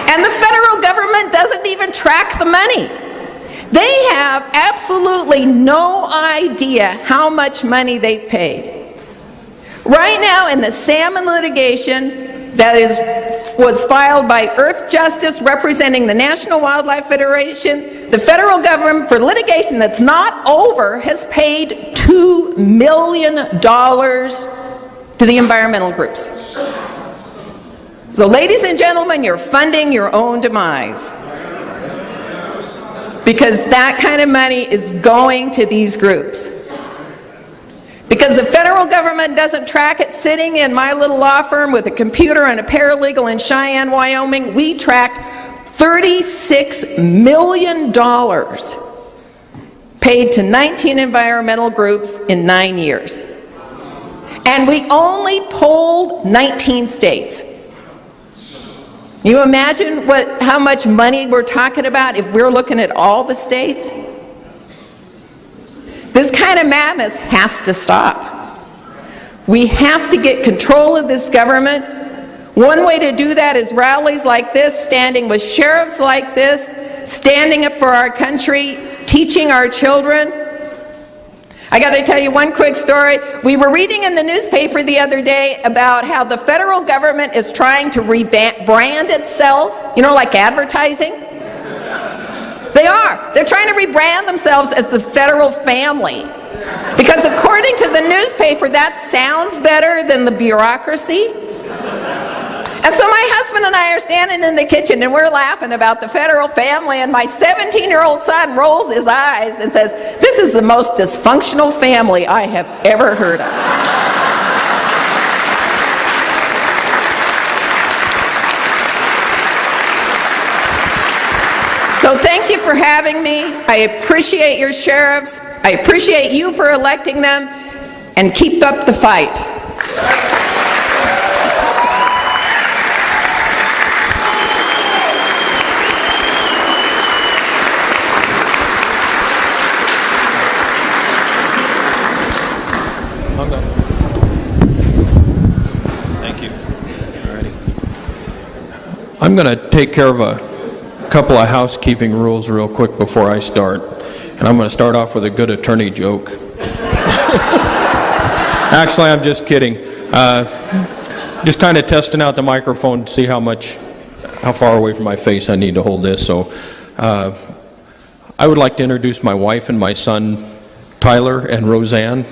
And the federal government doesn't even track the money. They have absolutely no idea how much money they paid. Right now in the salmon litigation that was filed by Earth Justice representing the National Wildlife Federation, the federal government, for litigation that's not over, has paid $2 million to the environmental groups. So ladies and gentlemen, you're funding your own demise, because that kind of money is going to these groups. Because the federal government doesn't track it. Sitting in my little law firm with a computer and a paralegal in Cheyenne, Wyoming, we tracked $36 million paid to 19 environmental groups in 9 years. And we only polled 19 states. You imagine how much money we're talking about if we're looking at all the states? This kind of madness has to stop. We have to get control of this government. One way to do that is rallies like this, standing with sheriffs like this, standing up for our country, teaching our children. I got to tell you one quick story. We were reading in the newspaper the other day about how the federal government is trying to rebrand itself, you know, like advertising. They are. They're trying to rebrand themselves as the federal family. Because according to the newspaper, that sounds better than the bureaucracy. And so my husband and I are standing in the kitchen and we're laughing about the federal family, and my 17-year-old son rolls his eyes and says, "This is the most dysfunctional family I have ever heard of." So thank you for having me. I appreciate your sheriffs. I appreciate you for electing them, and keep up the fight. Thank you. Alrighty. I'm going to take care of a couple of housekeeping rules real quick before I start. And I'm going to start off with a good attorney joke. Actually, I'm just kidding. Just kind of testing out the microphone to see how far away from my face I need to hold this. So I would like to introduce my wife and my son, Tyler and Roseanne.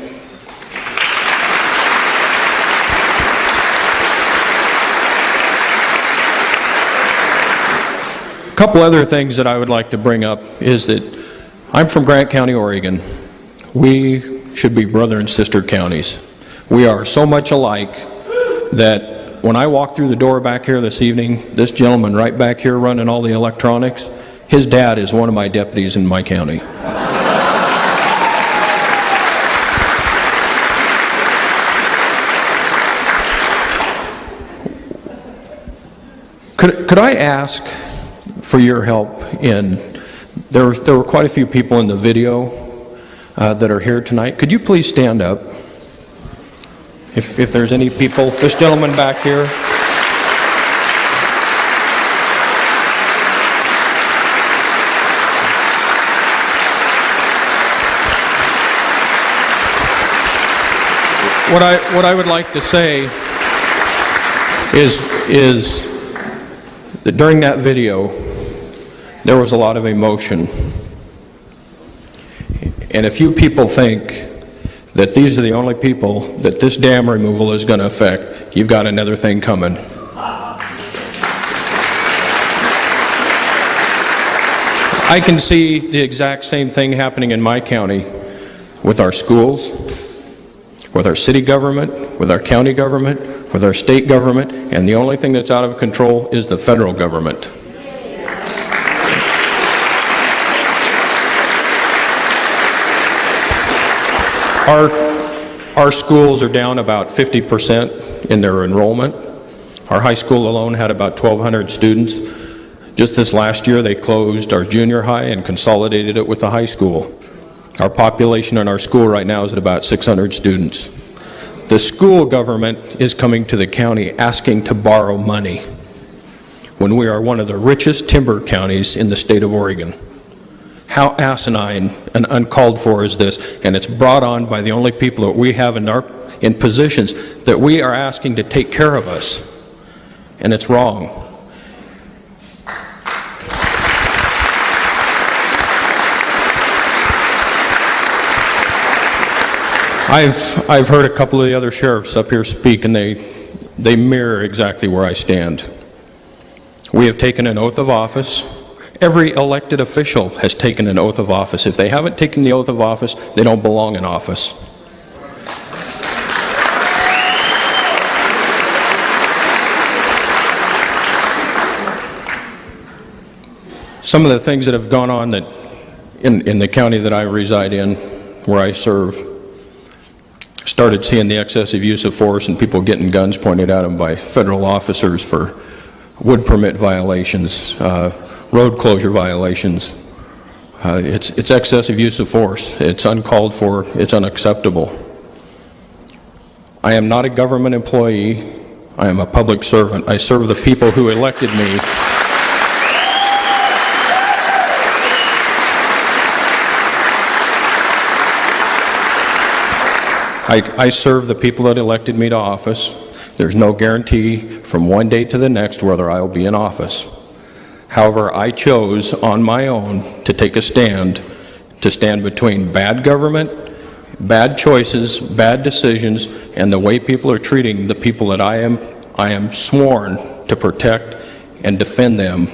A couple other things that I would like to bring up is that I'm from Grant County, Oregon. We should be brother and sister counties. We are so much alike that when I walk through the door back here this evening, this gentleman right back here running all the electronics, his dad is one of my deputies in my county. Could I ask for your help there were quite a few people in the video that are here tonight. Could you please stand up? If there's any people, this gentleman back here. What I would like to say is that during that video, there was a lot of emotion. And if you people think that these are the only people that this dam removal is going to affect, you've got another thing coming. I can see the exact same thing happening in my county with our schools, with our city government, with our county government, with our state government, and the only thing that's out of control is the federal government. Our schools are down about 50% in their enrollment. Our high school alone had about 1,200 students. Just this last year, they closed our junior high and consolidated it with the high school. Our population in our school right now is at about 600 students. The school government is coming to the county asking to borrow money when we are one of the richest timber counties in the state of Oregon. How asinine and uncalled for is this? And it's brought on by the only people that we have in positions that we are asking to take care of us. And it's wrong. I've heard a couple of the other sheriffs up here speak, and they mirror exactly where I stand. We have taken an oath of office. Every elected official has taken an oath of office. If they haven't taken the oath of office, they don't belong in office. Some of the things that have gone on that in the county that I reside in, where I serve, started seeing the excessive use of force and people getting guns pointed at them by federal officers for wood permit violations, road closure violations. It's excessive use of force. It's uncalled for. It's unacceptable. I am not a government employee. I am a public servant. I serve the people who elected me. I serve the people that elected me to office. There's no guarantee from one day to the next whether I will be in office. However, I chose on my own to take a stand, to stand between bad government, bad choices, bad decisions, and the way people are treating the people that I am sworn to protect and defend them,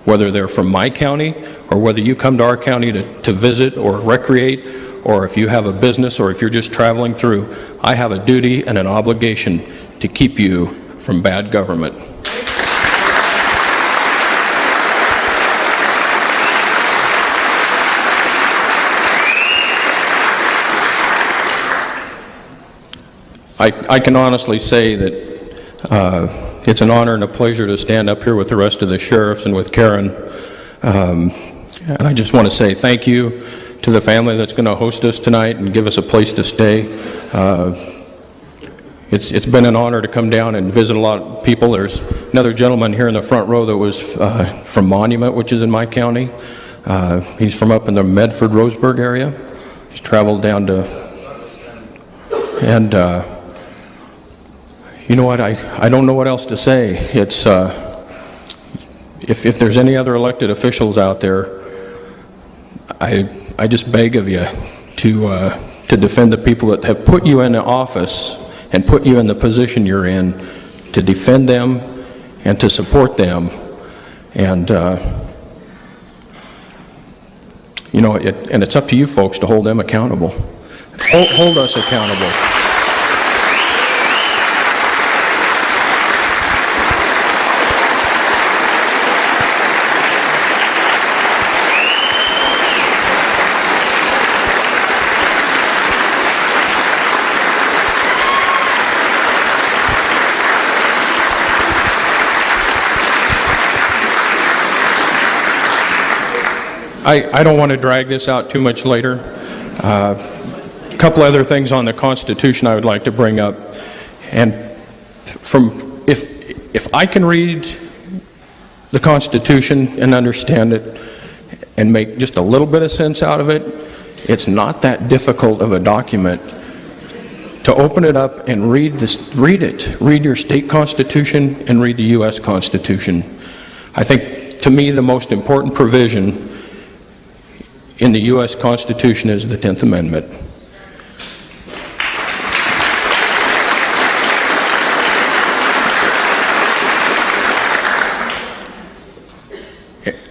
whether they're from my county or whether you come to our county to visit or recreate, or if you have a business or if you're just traveling through. I have a duty and an obligation to keep you from bad government. I can honestly say that it's an honor and a pleasure to stand up here with the rest of the sheriffs and with Karen. And I just want to say thank you to the family that's going to host us tonight and give us a place to stay. It's been an honor to come down and visit a lot of people. There's another gentleman here in the front row that was from Monument, which is in my county. He's from up in the Medford-Roseburg area. He's traveled down to, and you know what, I don't know what else to say. It's, if there's any other elected officials out there, I just beg of you to defend the people that have put you in the office and put you in the position you're in, to defend them and to support them. And you know, and it's up to you folks to hold them accountable. Hold us accountable. I don't want to drag this out too much later. A couple other things on the Constitution I would like to bring up. And if I can read the Constitution and understand it and make just a little bit of sense out of it, it's not that difficult of a document to open it up and read it. Read your state constitution and read the U.S. Constitution. I think, to me, the most important provision in the U.S. Constitution is the 10th Amendment.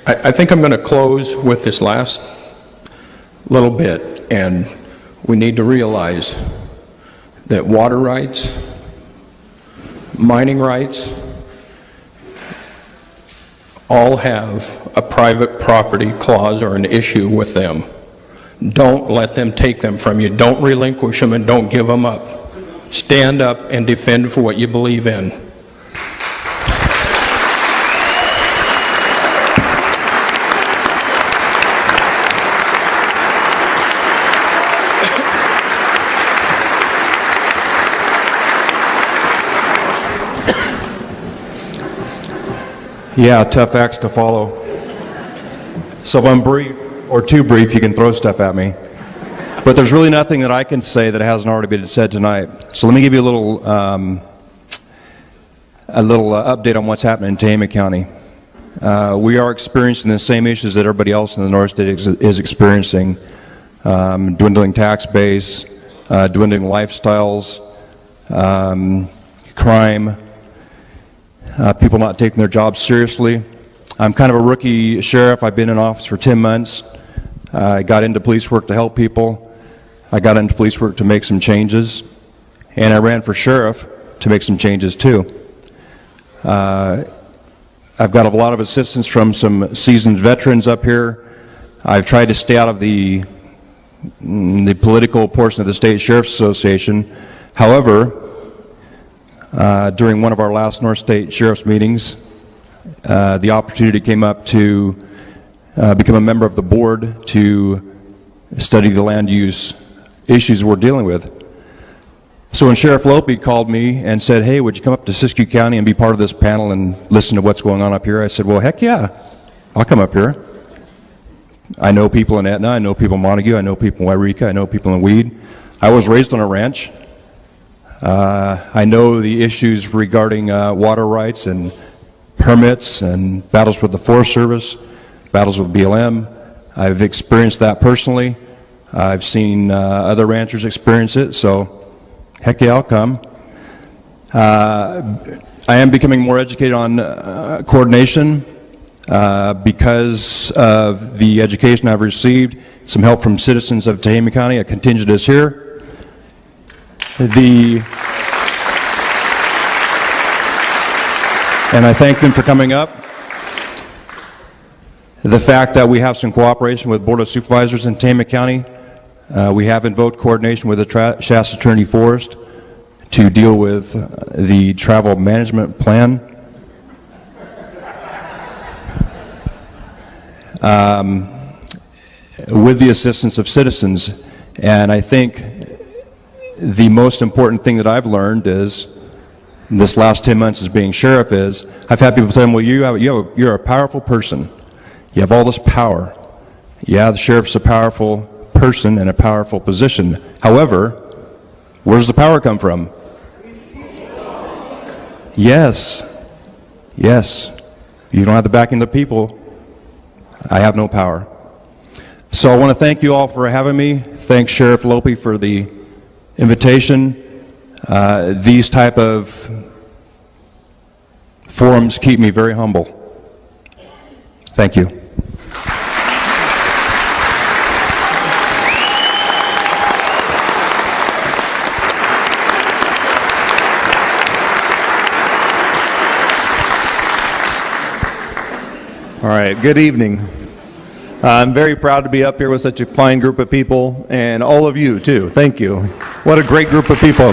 I think I'm going to close with this last little bit, and we need to realize that water rights, mining rights, all have a private property clause or an issue with them. Don't let them take them from you. Don't relinquish them and don't give them up. Stand up and defend for what you believe in. Yeah, tough acts to follow. So if I'm brief or too brief, you can throw stuff at me. But there's really nothing that I can say that hasn't already been said tonight. So let me give you a little update on what's happening in Tama County. We are experiencing the same issues that everybody else in the North State is experiencing. Dwindling tax base, dwindling lifestyles, crime, people not taking their jobs seriously. I'm kind of a rookie sheriff. I've been in office for 10 months. I got into police work to help people. I got into police work to make some changes. And I ran for sheriff to make some changes too. I've got a lot of assistance from some seasoned veterans up here. I've tried to stay out of the political portion of the State Sheriff's Association. However, during one of our last North State Sheriff's meetings, the opportunity came up to become a member of the board to study the land use issues we're dealing with. So when Sheriff Lope called me and said, hey, would you come up to Siskiyou County and be part of this panel and listen to what's going on up here, I said, well, heck yeah, I'll come up here. I know people in Etna, I know people in Montague, I know people in Wairika, I know people in Weed. I was raised on a ranch. I know the issues regarding water rights and permits and battles with the Forest Service, battles with BLM. I've experienced that personally. I've seen other ranchers experience it, so heck yeah, I'll come. I am becoming more educated on coordination because of the education I've received, some help from citizens of Tehama County. A contingent is here. And I thank them for coming up. The fact that we have some cooperation with Board of Supervisors in Tehama County. We have invoked coordination with the Shasta Trinity Forest to deal with the travel management plan. With the assistance of citizens. And I think the most important thing that I've learned is, in this last 10 months as being sheriff, is I've had people say, well, you're a powerful person. You have all this power. Yeah, the sheriff's a powerful person in a powerful position. However, where does the power come from? Yes. Yes. You don't have the backing of the people. I have no power. So I want to thank you all for having me. Thanks Sheriff Lope for the invitation. These type of forums keep me very humble. Thank you. All right, good evening. I'm very proud to be up here with such a fine group of people, and all of you too. Thank you. What a great group of people.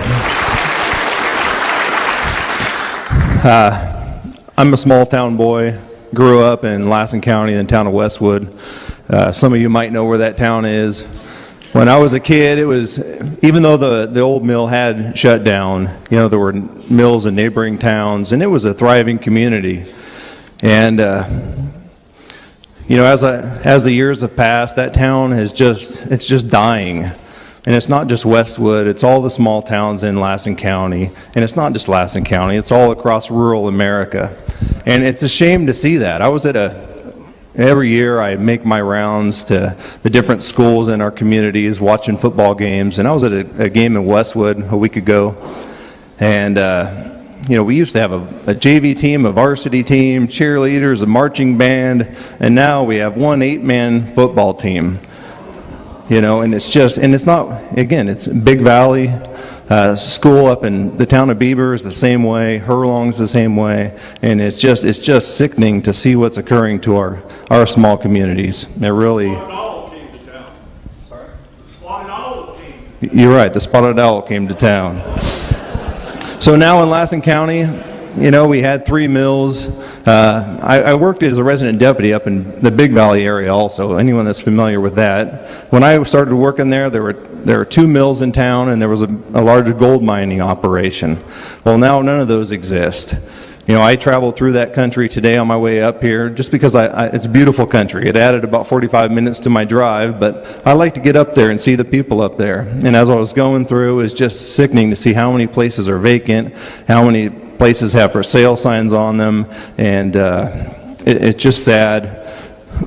I'm a small town boy, grew up in Lassen County in the town of Westwood. Some of you might know where that town is. When I was a kid, it was, even though the old mill had shut down, you know, there were mills in neighboring towns, and it was a thriving community. And you know, as the years have passed, that town it's just dying. And it's not just Westwood, it's all the small towns in Lassen County. And it's not just Lassen County, it's all across rural America. And it's a shame to see that. Every year I make my rounds to the different schools in our communities watching football games. And I was at a game in Westwood a week ago. And you know, we used to have a JV team, a varsity team, cheerleaders, a marching band, and now we have one 8-man football team. You know, and it's not, again, it's Big Valley school up in the town of Beaver is the same way, Hurlong's the same way, and it's just sickening to see what's occurring to our small communities. It really. You're right, the Spotted Owl came to town. So now in Lassen County, you know, we had 3 mills. I worked as a resident deputy up in the Big Valley area also, anyone that's familiar with that. When I started working there were 2 mills in town, and there was a large gold mining operation. Well, now none of those exist. You know, I traveled through that country today on my way up here just because it's a beautiful country. It added about 45 minutes to my drive, but I like to get up there and see the people up there. And as I was going through, it was just sickening to see how many places are vacant, how many places have for sale signs on them, and it's just sad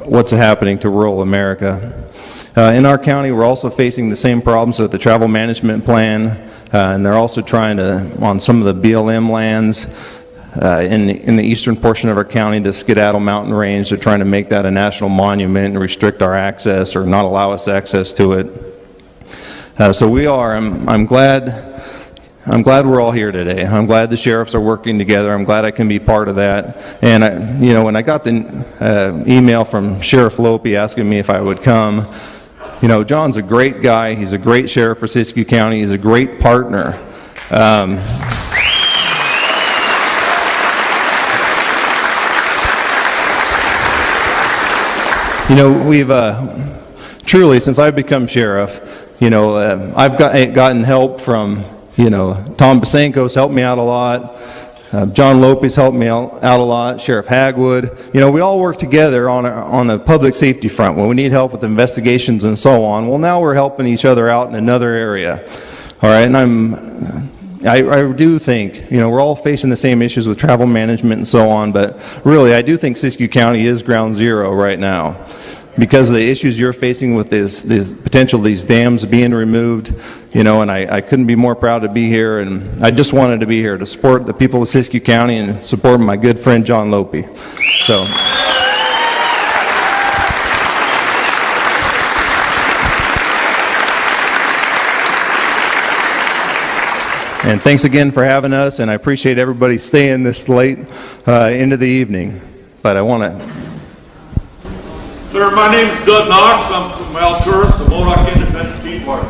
what's happening to rural America. In our county, we're also facing the same problems with the travel management plan, and they're also trying to, on some of the BLM lands, in the eastern portion of our county, the Skedaddle Mountain Range, they're trying to make that a national monument and restrict our access or not allow us access to it. So we are. I'm glad we're all here today. I'm glad the sheriffs are working together. I'm glad I can be part of that. And you know, when I got the email from Sheriff Lope asking me if I would come, you know, John's a great guy. He's a great sheriff for Siskiyou County. He's a great partner. You know, we've truly, since I've become sheriff, you know, I've gotten help from, Tom Basenko's helped me out a lot. John Lopez helped me out a lot, Sheriff Hagwood. We all work together on the public safety front when we need help with investigations and so on. Well, now we're helping each other out in another area. All right, and I do think, we're all facing the same issues with travel management and so on, but really, I do think Siskiyou County is ground zero right now. Because of the issues you're facing with this potential of these dams being removed, and I couldn't be more proud to be here, and I just wanted to be here to support the people of Siskiyou County and support my good friend John Lope. So. And thanks again for having us, and I appreciate everybody staying this late into the evening. But I want to... Sir, my name is Doug Knox. I'm from Alturas, the Modoc Independent Tea Party.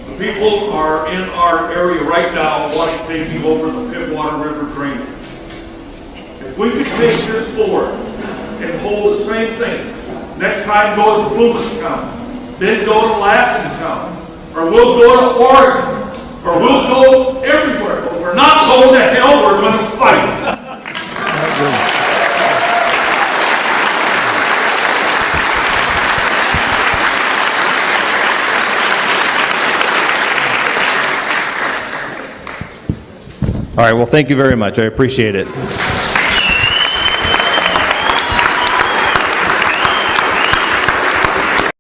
The people are in our area right now wanting taking over the Pittwater River drainage. If we could take this board and hold the same thing, next time go to Plumas County, then go to Lassen County, or we'll go to Oregon, or we'll go everywhere, but we're not going to hell, we're going to fight. All right, well, thank you very much. I appreciate it.